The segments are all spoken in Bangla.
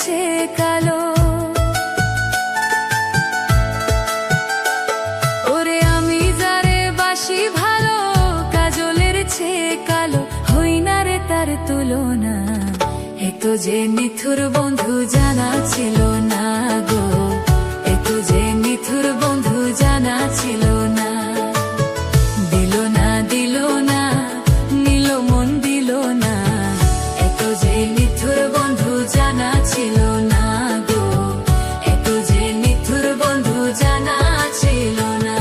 ছে কালো। ওরে আমি যারে বাসি ভালো, কাজলের ছে কালো, হই না রে তার তুলনা। এত যে নিথুর বন্ধু জানা ছিল না গো, এত যে নিথুর বন্ধু জানা ছিল না। দিল না দিল না, নিল মন দিল না, এত যে নিথুর বন্ধু জানা ছিল না গো, এত যে নিথুর বন্ধু জানা ছিল না।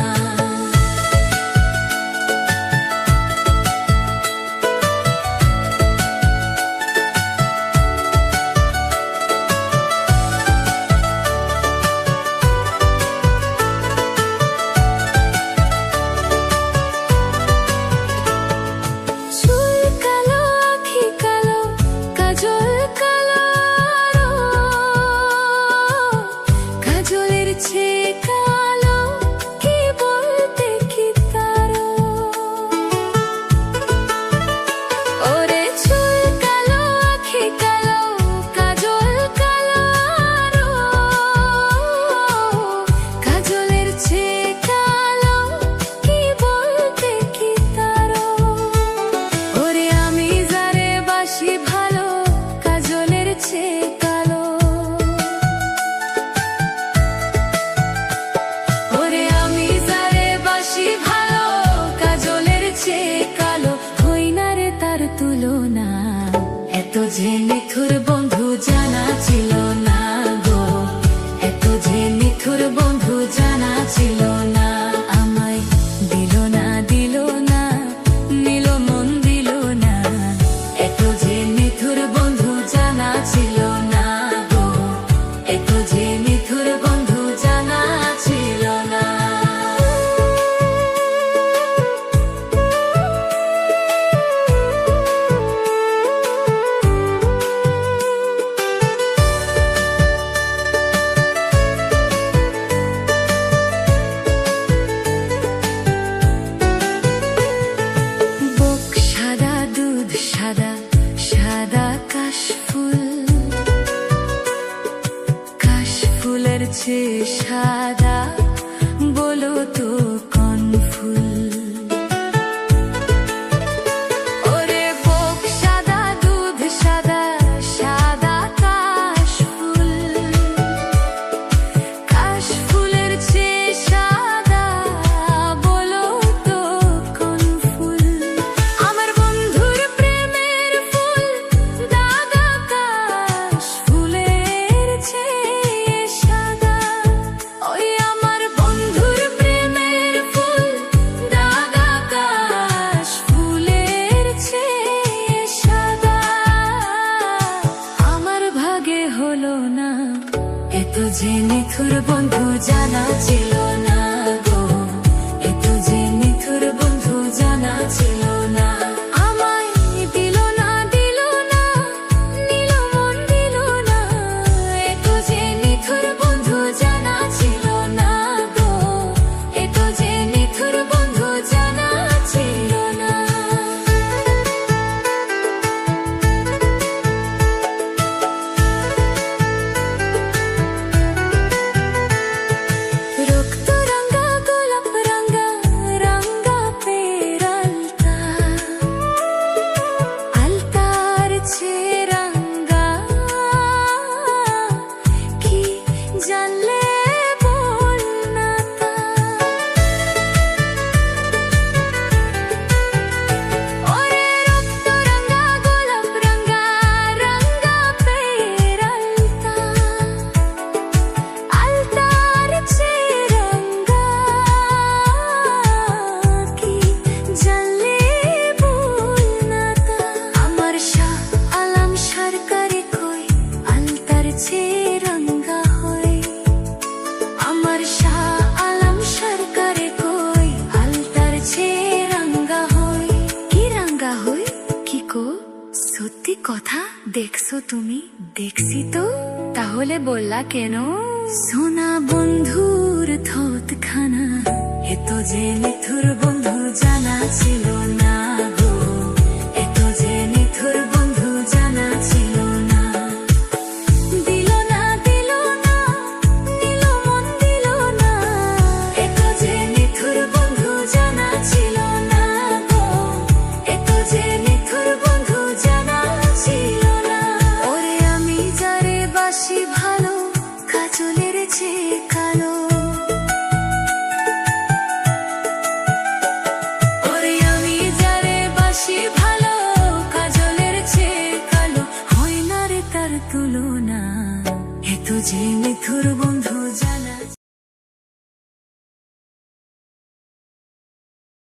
এত যে নিথুর বন্ধু জানা ছিল না গো, এত যে নিথুর বন্ধু জানা ছিল না। আমায় দিল না দিল না, নিল মন দিল না, এত যে নিথুর বন্ধু জানা ছিল না গো, এত যে নিথুর বন্ধু জানা ছিল না। সাদা বলো তো কোন ফুল? ওরে বুক সাদা দুধ সাদা, সাদা কাশ ফুল, কাশ ফুলের চেয়ে সাদা বলো তো কোন ফুল? আমার বন্ধুর প্রেমের ফুল দাগা কাশ ফুলের চেয়ে সাদা। ওই আমার বন্ধুর প্রেমের ফুল দাগা কাশ ফুলের চেয়ে সাদা। আমার ভাগে হলো না, এত যে নিথুর বন্ধু জানা ছিল না গো, এত যে নিথুর বন্ধু জানা ছিল না। আমায় দিল না দিল না, নিল মন দিল না, এত যে নিথুর বন্ধু জানা ছিল না গো, এত যে নিথুর বন্ধু জানা ছিল না। রক্ত রঙা গোলাপ রঙা রঙা পেরালতা, আলতার ছে রঙা কি জানলে বল না তা। ওরে রক্ত রঙা গোলাপ রঙা রঙা পেরালতা, আলতার ছে রঙা কি জানলে বল না তা। আমার শাহ আলম সরকারি কই আলতার ছে রঙা হয়, আমার শাহ আলম সরকারি কই আলতার ছে রঙা হয়। কি রঙা হয় কি কো? সত্যি কথা দেখছো তুমি? দেখছি তো, তাহলে বললা কেন? সোনা বন্ধুর থত খানা, এত যে নিথুর বন্ধু জানা ছিল না গো, এত যে নিথুর বন্ধু জানা ছিল না। দিল তুলনা, এ তো যে নিথুর বন্ধু